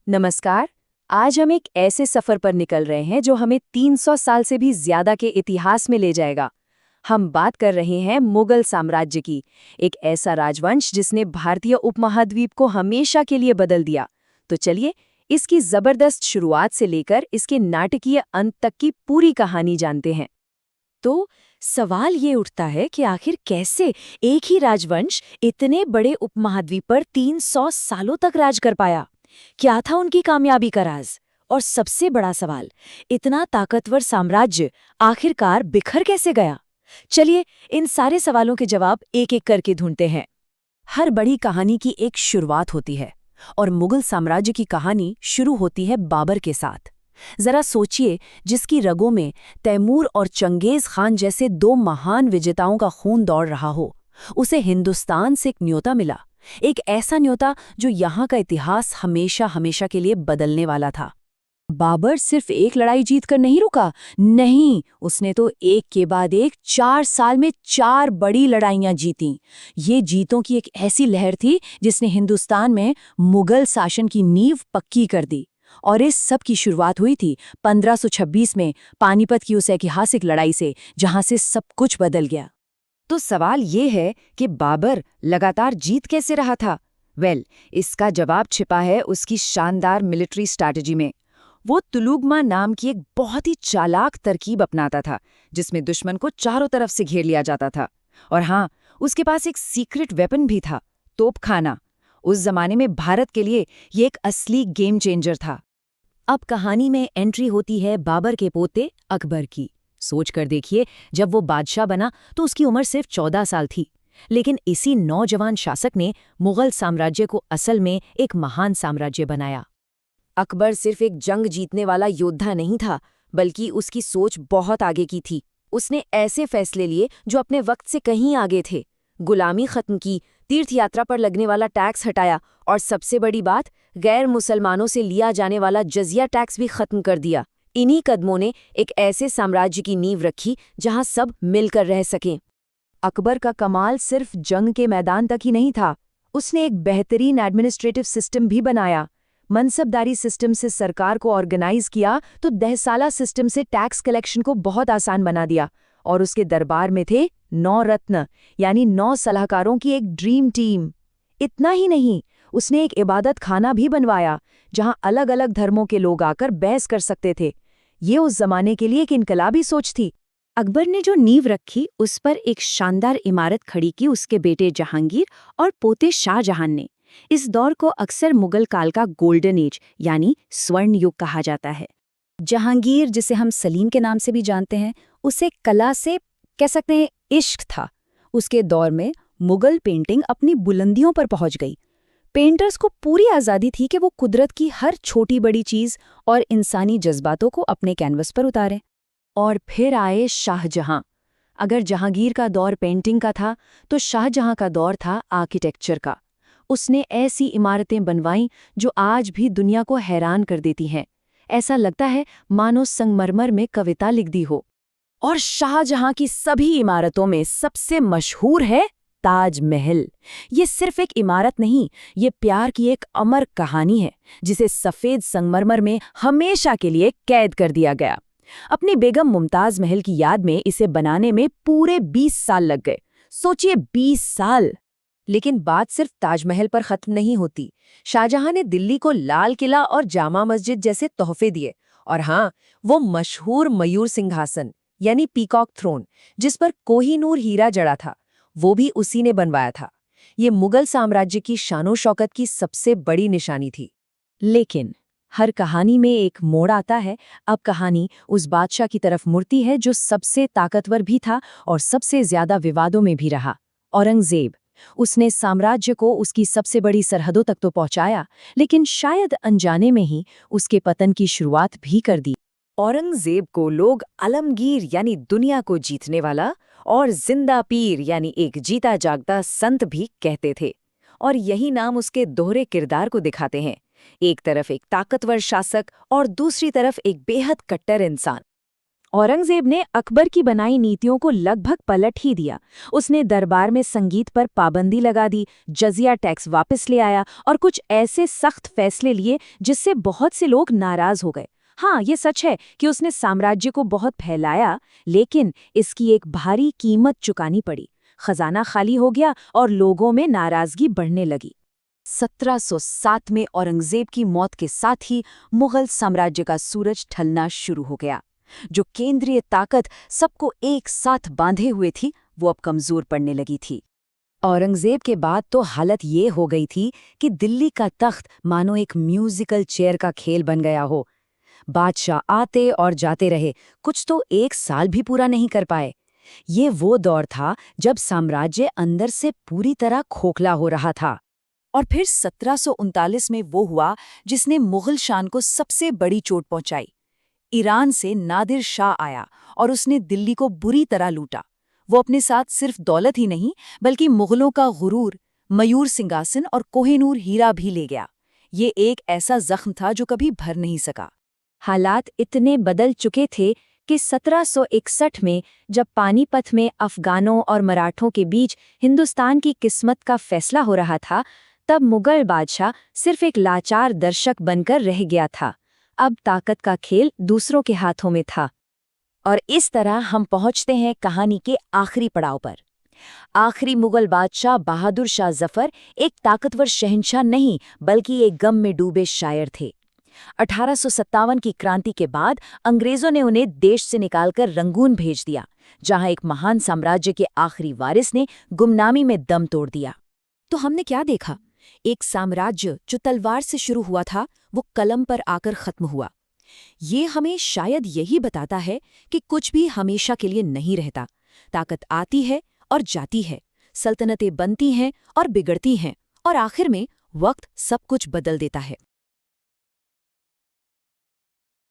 नमस्कार। आज हम एक ऐसे सफर पर निकल रहे हैं जो हमें 300 साल से भी ज्यादा के इतिहास में ले जाएगा। हम बात कर रहे हैं मुगल साम्राज्य की, एक ऐसा राजवंश जिसने भारतीय उपमहाद्वीप को हमेशा के लिए बदल दिया। तो चलिए, इसकी जबरदस्त शुरुआत से लेकर इसके नाटकीय अंत तक की पूरी कहानी जानते हैं। तो सवाल ये उठता है कि आखिर कैसे एक ही राजवंश इतने बड़े उपमहाद्वीप पर 300 सालों तक राज कर पाया। क्या था उनकी कामयाबी का राज? और सबसे बड़ा सवाल, इतना ताकतवर साम्राज्य आखिरकार बिखर कैसे गया? चलिए, इन सारे सवालों के जवाब एक एक करके ढूंढते हैं। हर बड़ी कहानी की एक शुरुआत होती है, और मुगल साम्राज्य की कहानी शुरू होती है बाबर के साथ। जरा सोचिए, जिसकी रगों में तैमूर और चंगेज खान जैसे दो महान विजेताओं का खून दौड़ रहा हो, उसे हिंदुस्तान से एक न्योता मिला। एक ऐसा न्योता जो यहाँ का इतिहास हमेशा हमेशा के लिए बदलने वाला था। बाबर सिर्फ एक लड़ाई जीतकर नहीं रुका, नहीं, उसने तो एक के बाद एक 4 साल में 4 बड़ी लड़ाइयां जीतीं। ये जीतों की एक ऐसी लहर थी जिसने हिंदुस्तान में मुगल शासन की नींव पक्की कर दी। और इस सब की शुरुआत हुई थी 1526 में पानीपत की उस ऐतिहासिक लड़ाई से, जहां से सब कुछ बदल गया। तो सवाल ये है कि बाबर लगातार जीत कैसे रहा था? इसका जवाब छिपा है उसकी शानदार मिलिट्री स्ट्रैटेजी में। वो तुलुगमा नाम की एक बहुत ही चालाक तरकीब अपनाता था, जिसमें दुश्मन को चारों तरफ से घेर लिया जाता था। और हाँ, उसके पास एक सीक्रेट वेपन भी था, तोपखाना। उस जमाने में भारत के लिए ये एक असली गेम चेंजर था। अब कहानी में एंट्री होती है बाबर के पोते अकबर की। सोच कर देखिए, जब वो बादशाह बना तो उसकी उम्र सिर्फ 14 साल थी। लेकिन इसी नौजवान शासक ने मुगल साम्राज्य को असल में एक महान साम्राज्य बनाया। अकबर सिर्फ एक जंग जीतने वाला योद्धा नहीं था, बल्कि उसकी सोच बहुत आगे की थी। उसने ऐसे फैसले लिए जो अपने वक्त से कहीं आगे थे। गुलामी खत्म की, तीर्थ यात्रा पर लगने वाला टैक्स हटाया, और सबसे बड़ी बात, गैर मुसलमानों से लिया जाने वाला जजिया टैक्स भी खत्म कर दिया। इन्हीं कदमों ने एक ऐसे साम्राज्य की नींव रखी जहां सब मिलकर रह सकें। अकबर का कमाल सिर्फ जंग के मैदान तक ही नहीं था, उसने एक बेहतरीन एडमिनिस्ट्रेटिव सिस्टम भी बनाया। मनसबदारी सिस्टम से सरकार को ऑर्गेनाइज किया तो दहसाला सिस्टम से टैक्स कलेक्शन को बहुत आसान बना दिया। और उसके दरबार में थे 9 रत्न, यानी 9 सलाहकारों की एक ड्रीम टीम। इतना ही नहीं, उसने एक इबादत खाना भी बनवाया जहां अलग अलग धर्मों के लोग आकर बहस कर सकते थे। ये उस जमाने के लिए एक इनकलाबी सोच थी। अकबर ने जो नींव रखी, उस पर एक शानदार इमारत खड़ी की उसके बेटे जहांगीर और पोते शाहजहां ने। इस दौर को अक्सर मुगल काल का गोल्डन एज यानी स्वर्ण युग कहा जाता है। जहांगीर, जिसे हम सलीम के नाम से भी जानते हैं, उसे कला से कह सकते हैं इश्क था। उसके दौर में मुगल पेंटिंग अपनी बुलंदियों पर पहुंच गई। पेंटर्स को पूरी आज़ादी थी कि वो कुदरत की हर छोटी बड़ी चीज़ और इंसानी जज्बातों को अपने कैनवस पर उतारें। और फिर आए शाहजहां। अगर जहांगीर का दौर पेंटिंग का था, तो शाहजहां का दौर था आर्किटेक्चर का। उसने ऐसी इमारतें बनवाईं जो आज भी दुनिया को हैरान कर देती हैं। ऐसा लगता है मानो संगमरमर में कविता लिख दी हो। और शाहजहां की सभी इमारतों में सबसे मशहूर है ताजमहल। ये सिर्फ एक इमारत नहीं, ये प्यार की एक अमर कहानी है, जिसे सफेद संगमरमर में हमेशा के लिए कैद कर दिया गया। अपनी बेगम मुमताज महल की याद में इसे बनाने में पूरे 20 साल लग गए। सोचिए, 20 साल! लेकिन बात सिर्फ ताजमहल पर खत्म नहीं होती। शाहजहां ने दिल्ली को लाल किला और जामा मस्जिद जैसे तोहफे दिए। और हाँ, वो मशहूर मयूर सिंहासन यानी पीकॉक थ्रोन, जिस पर कोहिनूर हीरा जड़ा था, वो भी उसी ने बनवाया था। ये मुगल साम्राज्य की शानो शौकत की सबसे बड़ी निशानी थी। लेकिन हर कहानी में एक मोड़ आता है। अब कहानी उस बादशाह की तरफ मुड़ती है जो सबसे ताकतवर भी था और सबसे ज्यादा विवादों में भी रहा, औरंगजेब। उसने साम्राज्य को उसकी सबसे बड़ी सरहदों तक तो पहुंचाया, लेकिन शायद अनजाने में ही उसके पतन की शुरुआत भी कर दी। औरंगजेब को लोग आलमगीर यानी दुनिया को जीतने वाला और जिंदा पीर यानी एक जीता जागता संत भी कहते थे। और यही नाम उसके दोहरे किरदार को दिखाते हैं, एक तरफ एक ताकतवर शासक और दूसरी तरफ एक बेहद कट्टर इंसान। औरंगजेब ने अकबर की बनाई नीतियों को लगभग पलट ही दिया। उसने दरबार में संगीत पर पाबंदी लगा दी, जजिया टैक्स वापस ले आया और कुछ ऐसे सख्त फैसले लिए जिससे बहुत से लोग नाराज हो गए। हाँ, ये सच है कि उसने साम्राज्य को बहुत फैलाया, लेकिन इसकी एक भारी कीमत चुकानी पड़ी। खजाना खाली हो गया और लोगों में नाराजगी बढ़ने लगी। 1707 में औरंगजेब की मौत के साथ ही मुगल साम्राज्य का सूरज ढलना शुरू हो गया। जो केंद्रीय ताकत सबको एक साथ बांधे हुए थी, वो अब कमजोर पड़ने लगी थी। औरंगजेब के बाद तो हालत ये हो गई थी कि दिल्ली का तख्त मानो एक म्यूजिकल चेयर का खेल बन गया हो। बादशाह आते और जाते रहे, कुछ तो एक साल भी पूरा नहीं कर पाए। ये वो दौर था जब साम्राज्य अंदर से पूरी तरह खोखला हो रहा था। और फिर 1739 में वो हुआ जिसने मुगल शान को सबसे बड़ी चोट पहुंचाई। ईरान से नादिर शाह आया और उसने दिल्ली को बुरी तरह लूटा। वो अपने साथ सिर्फ दौलत ही नहीं, बल्कि मुगलों का गुरूर, मयूर सिंहासन और कोहिनूर हीरा भी ले गया। ये एक ऐसा जख्म था जो कभी भर नहीं सका। हालात इतने बदल चुके थे कि 1761 में जब पानीपत में अफगानों और मराठों के बीच हिंदुस्तान की किस्मत का फैसला हो रहा था, तब मुगल बादशाह सिर्फ एक लाचार दर्शक बनकर रह गया था। अब ताकत का खेल दूसरों के हाथों में था। और इस तरह हम पहुंचते हैं कहानी के आखिरी पड़ाव पर। आखिरी मुगल बादशाह बहादुर शाह जफर एक ताकतवर शहंशाह नहीं, बल्कि एक गम में डूबे शायर थे। 1857 की क्रांति के बाद अंग्रेजों ने उन्हें देश से निकालकर रंगून भेज दिया, जहां एक महान साम्राज्य के आखिरी वारिस ने गुमनामी में दम तोड़ दिया। तो हमने क्या देखा? एक साम्राज्य जो तलवार से शुरू हुआ था, वो कलम पर आकर खत्म हुआ। ये हमें शायद यही बताता है कि कुछ भी हमेशा के लिए नहीं रहता। ताकत आती है और जाती है, सल्तनतें बनती हैं और बिगड़ती हैं, और आखिर में वक्त सब कुछ बदल देता है।